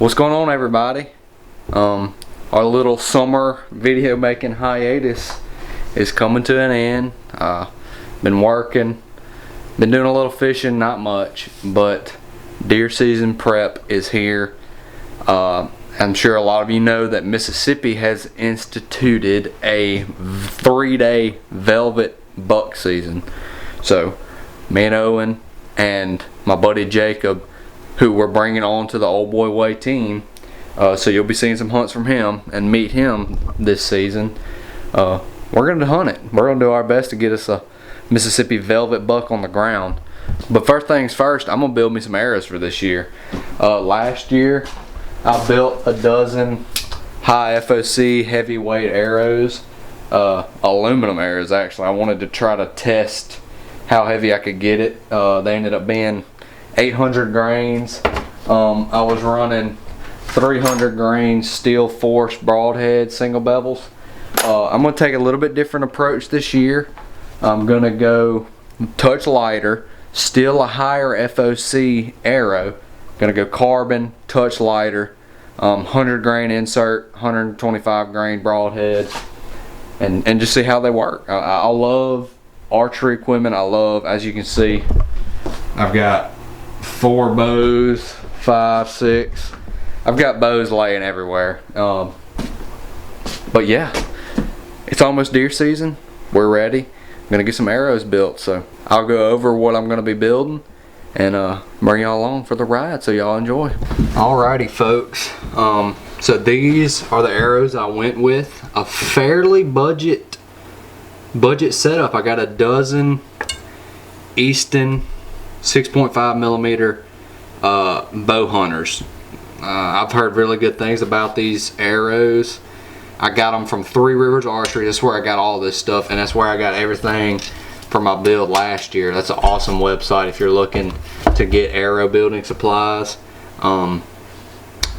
What's going on, everybody? Our little summer video making hiatus is coming to an end. Been working, been doing a little fishing, not much, but deer season prep is here. I'm sure a lot of you know that Mississippi has instituted a 3-day velvet buck season. So me and Owen and my buddy Jacob, who we're bringing on to the Old Boy Way team, so you'll be seeing some hunts from him and meet him this season. We're going to hunt it. We're going to do our best to get us a Mississippi velvet buck on the ground. But first things first, I'm going to build me some arrows for this year. Last year I built a dozen high F.O.C heavyweight arrows, aluminum arrows actually. I wanted to try to test how heavy I could get it. They ended up being 800 grains. I was running 300 grain steel force broadhead single bevels. I'm going to take a little bit different approach this year. I'm going to go touch lighter, still a higher F.O.C arrow. Going to go carbon, touch lighter, 100 grain insert, 125 grain broadhead, and just see how they work. I love archery equipment. I love, as you can see, I've got 4 bows, 5, 6. I've got bows laying everywhere. But yeah, it's almost deer season. We're ready. I'm gonna get some arrows built, so I'll go over what I'm gonna be building and bring y'all along for the ride so y'all enjoy. Alrighty, folks. So these are the arrows I went with. A fairly budget setup. I got a dozen Easton 6.5 millimeter bow hunters. I've heard really good things about these arrows. I got them from Three Rivers Archery. That's where I got all this stuff, and that's where I got everything for my build last year. That's an awesome website if you're looking to get arrow building supplies. But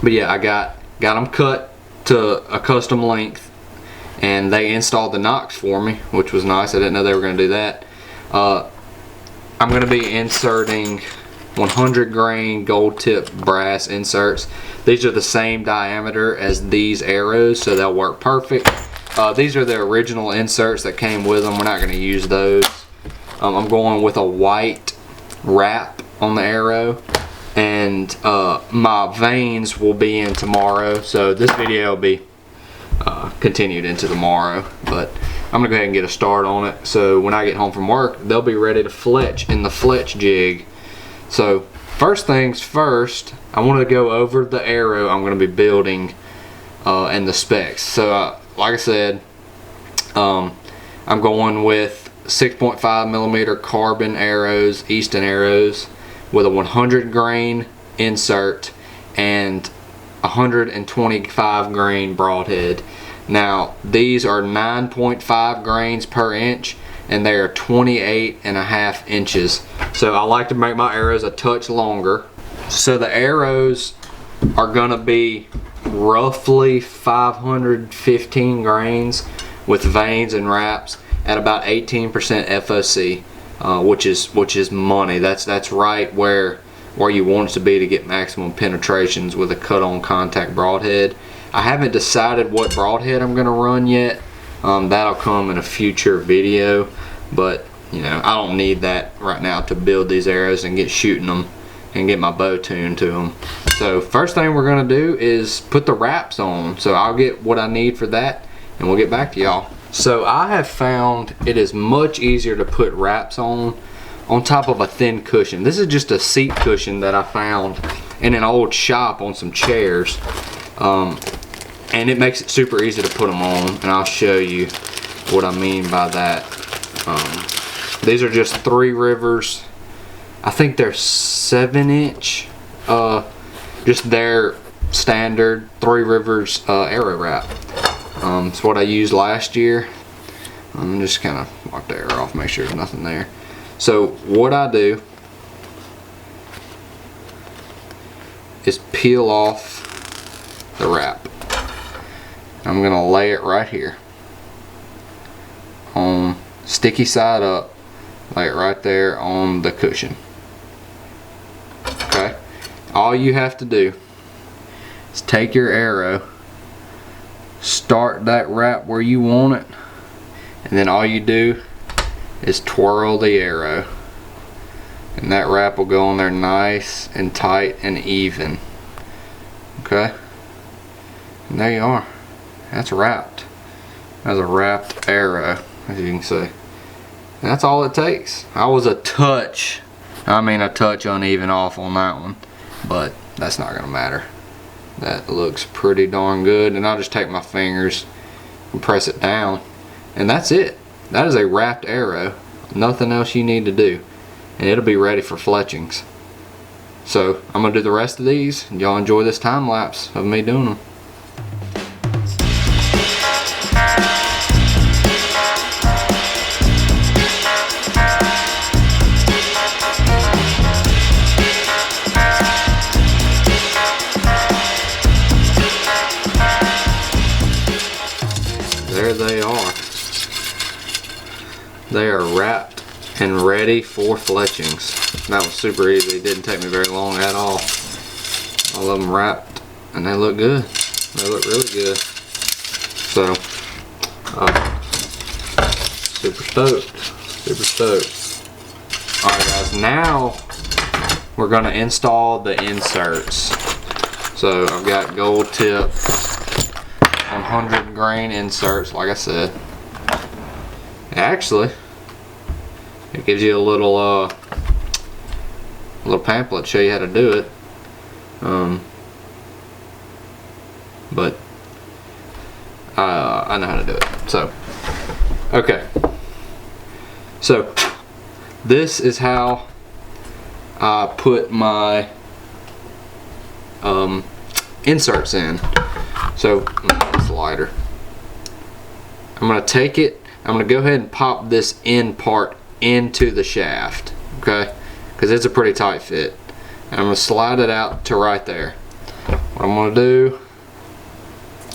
yeah, I got them cut to a custom length, and they installed the nocks for me, which was nice. I didn't know they were going to do that. I'm going to be inserting 100 grain gold tip brass inserts. These are the same diameter as these arrows, so they'll work perfect. These are the original inserts that came with them. We're not going to use those. I'm going with a white wrap on the arrow, and my vanes will be in tomorrow, so this video will be continued into tomorrow, but I'm gonna go ahead and get a start on it, so when I get home from work they'll be ready to fletch in the fletch jig. So first things first, I want to go over the arrow I'm going to be building and the specs. So like I said, I'm going with 6.5 millimeter carbon arrows, Easton arrows, with a 100 grain insert and 125 grain broadhead. Now these are 9.5 grains per inch, and they are 28.5 inches. So I like to make my arrows a touch longer. So the arrows are gonna be roughly 515 grains with vanes and wraps at about 18% F.O.C, which is money. That's right where you want it to be to get maximum penetrations with a cut-on contact broadhead. I haven't decided what broadhead I'm gonna run yet. That'll come in a future video, but you know, I don't need that right now to build these arrows and get shooting them and get my bow tuned to them. So first thing we're gonna do is put the wraps on. So I'll get what I need for that and we'll get back to y'all. So I have found it is much easier to put wraps on top of a thin cushion. This is just a seat cushion that I found in an old shop on some chairs. And it makes it super easy to put them on, and I'll show you what I mean by that. These are just Three Rivers, I think they're 7-inch, just their standard Three Rivers arrow wrap. It's what I used last year. I'm just kind of wipe the arrow off, make sure there's nothing there. So what I do is peel off the wrap. I'm gonna lay it right here on sticky side up, lay it right there on the cushion. Okay, all you have to do is take your arrow, start that wrap where you want it, and then all you do is twirl the arrow, and that wrap will go on there nice and tight and even. Okay, and there you are. That's wrapped. That's a wrapped arrow, as you can see. And that's all it takes. I was a touch uneven off on that one, but that's not gonna matter. That looks pretty darn good, and I'll just take my fingers and press it down, and that's it. That is a wrapped arrow. Nothing else you need to do, and it'll be ready for fletchings. So I'm gonna do the rest of these, and y'all enjoy this time lapse of me doing them. There they are. They are wrapped and ready for fletchings. That was super easy. It didn't take me very long at all. All of them wrapped, and they look good. They look really good. So, super stoked. Super stoked. Alright guys, now we're gonna install the inserts. So I've got gold tip 100 grain inserts, like I said. Actually, it gives you a little pamphlet to show you how to do it. But I know how to do it. So, okay. So this is how I put my inserts in. So it's lighter. I'm gonna take it. I'm gonna go ahead and pop this end part into the shaft, okay? Because it's a pretty tight fit. And I'm gonna slide it out to right there. What I'm gonna do,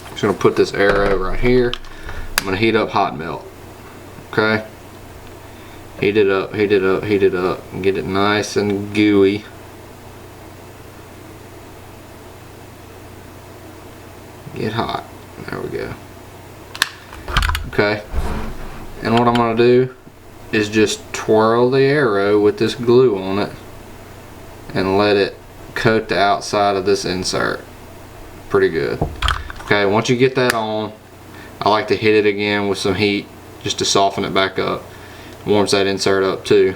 I'm just gonna put this arrow right here. I'm gonna heat up hot melt, okay? Heat it up, heat it up, heat it up, and get it nice and gooey. Get hot. There we go. Okay. And what I'm going to do is just twirl the arrow with this glue on it and let it coat the outside of this insert. Pretty good. Okay, once you get that on, I like to hit it again with some heat just to soften it back up. Warms that insert up too.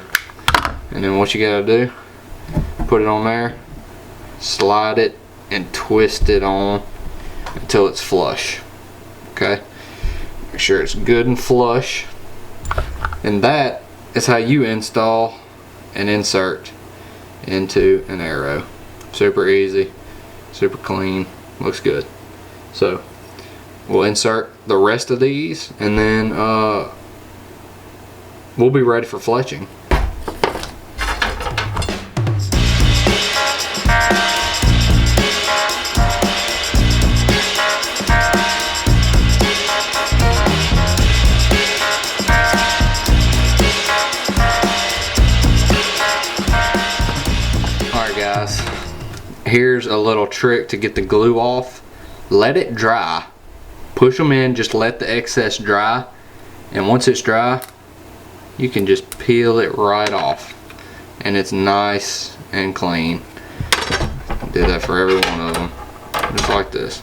And then what you got to do, put it on there, slide it, and twist it on until it's flush. Okay, make sure it's good and flush, and that is how you install an insert into an arrow. Super easy, super clean, looks good. So we'll insert the rest of these, and then we'll be ready for fletching. Here's a little trick to get the glue off. Let it dry. Push them in, just let the excess dry. And once it's dry, you can just peel it right off. And it's nice and clean. Do that for every one of them. Just like this.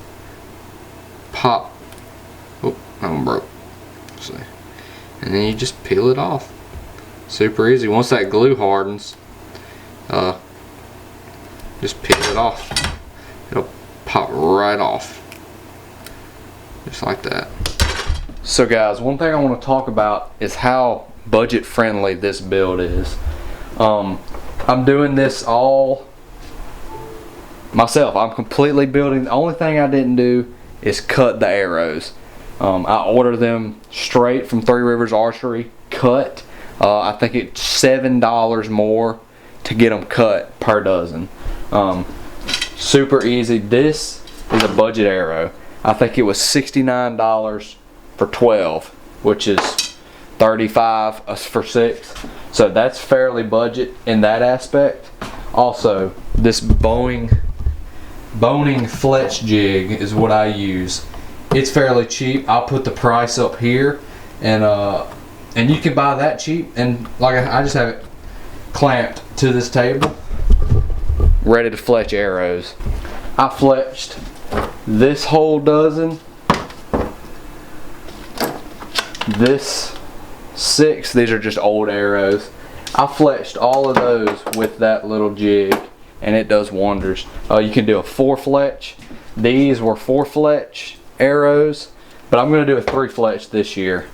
Pop. Oh, that one broke. Let's see. And then you just peel it off. Super easy. Once that glue hardens, just peel it off. It'll pop right off. Just like that. So guys, one thing I want to talk about is how budget friendly this build is. I'm doing this all myself. I'm completely building. The only thing I didn't do is cut the arrows. I ordered them straight from Three Rivers Archery, cut. I think it's $7 more to get them cut per dozen. Super easy. This is a budget arrow. I think it was $69 for 12, which is $35 for 6. So that's fairly budget in that aspect. Also, this Boeing boning fletch jig is what I use. It's fairly cheap. I'll put the price up here, and you can buy that cheap. And like I just have it clamped to this table, ready to fletch arrows. I fletched this whole dozen, this 6. These are just old arrows. I fletched all of those with that little jig, and it does wonders. You can do a 4 fletch. These were 4 fletch arrows, but I'm going to do a 3 fletch this year.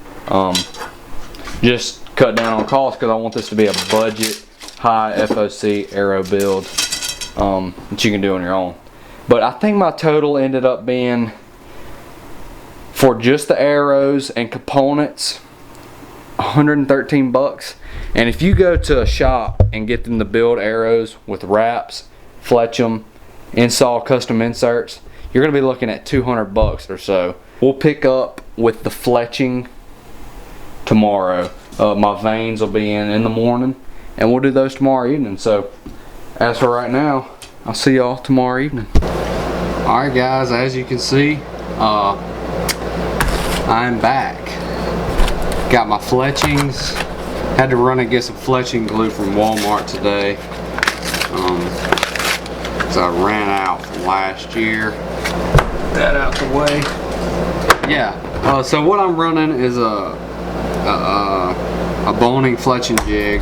Just cut down on cost because I want this to be a budget high F.O.C. arrow build that you can do on your own. But I think my total ended up being, for just the arrows and components, 113 bucks. And if you go to a shop and get them to build arrows with wraps, fletch them, install custom inserts, you're gonna be looking at 200 bucks or so. We'll pick up with the fletching tomorrow. My vanes will be in the morning, and we'll do those tomorrow evening. So as for right now, I'll see y'all tomorrow evening. Alright guys, as you can see, I'm back. Got my fletchings. Had to run and get some fletching glue from Walmart today. So I ran out from last year. That out the way. Yeah. So what I'm running is a boning fletching jig.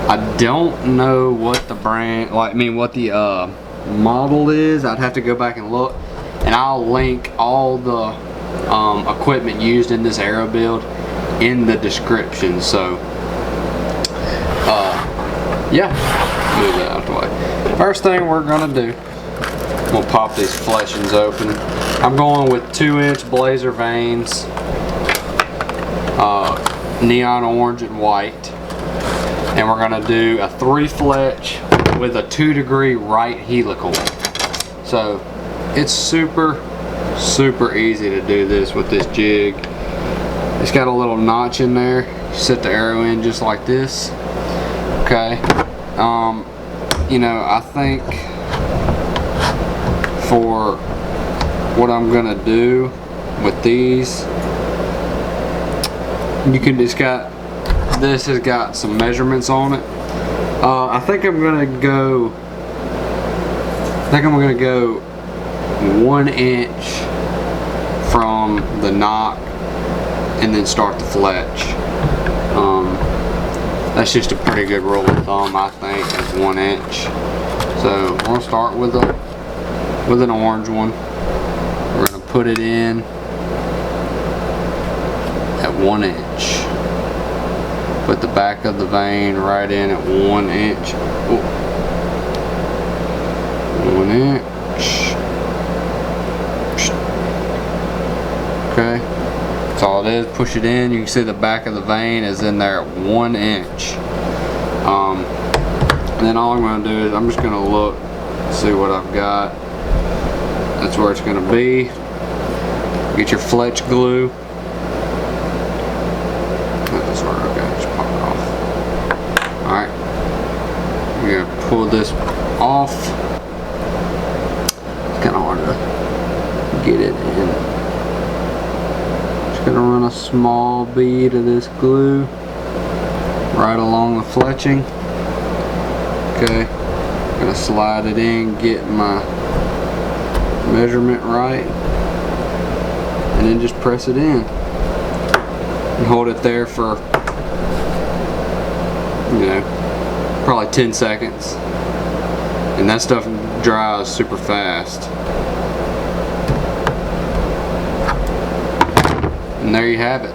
I don't know what the brand, what the model is. I'd have to go back and look, and I'll link all the equipment used in this arrow build in the description. So yeah, move that out the way. First thing we're gonna do, we'll pop these fletchings open. I'm going with 2-inch blazer vanes, neon orange and white, and we're gonna do a 3 fletch with a 2-degree right helical. So it's super easy to do this with this jig. It's got a little notch in there. You set the arrow in just like this. Okay. You know, I think for what I'm gonna do with these, you can just this has got some measurements on it. I think I'm gonna go 1 inch from the knock and then start the fletch. That's just a pretty good rule of thumb, I think, is 1 inch. So we're gonna start with an orange one. We're gonna put it in at 1 inch. Put the back of the vane right in at 1 inch. Ooh. 1 inch. Okay. That's all it is. Push it in. You can see the back of the vane is in there at 1 inch. And then all I'm going to do is I'm just going to look, see what I've got. That's where it's going to be. Get your fletch glue. That's where, okay, just pop it off. Alright. You're going to pull this off. It's kind of hard to get it in. Gonna run a small bead of this glue right along the fletching. Okay, gonna slide it in, get my measurement right, and then just press it in and hold it there for, you know, probably 10 seconds, and that stuff dries super fast. And there you have it.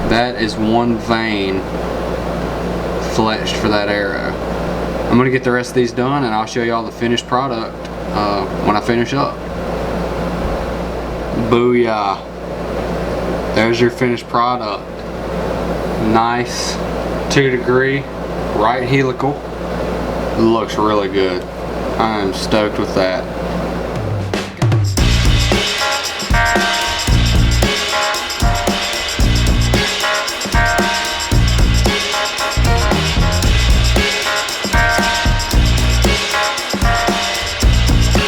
That is 1 vane fletched for that arrow. I'm gonna get the rest of these done, and I'll show y'all the finished product when I finish up. Booyah. There's your finished product. Nice 2-degree right helical. It looks really good. I am stoked with that.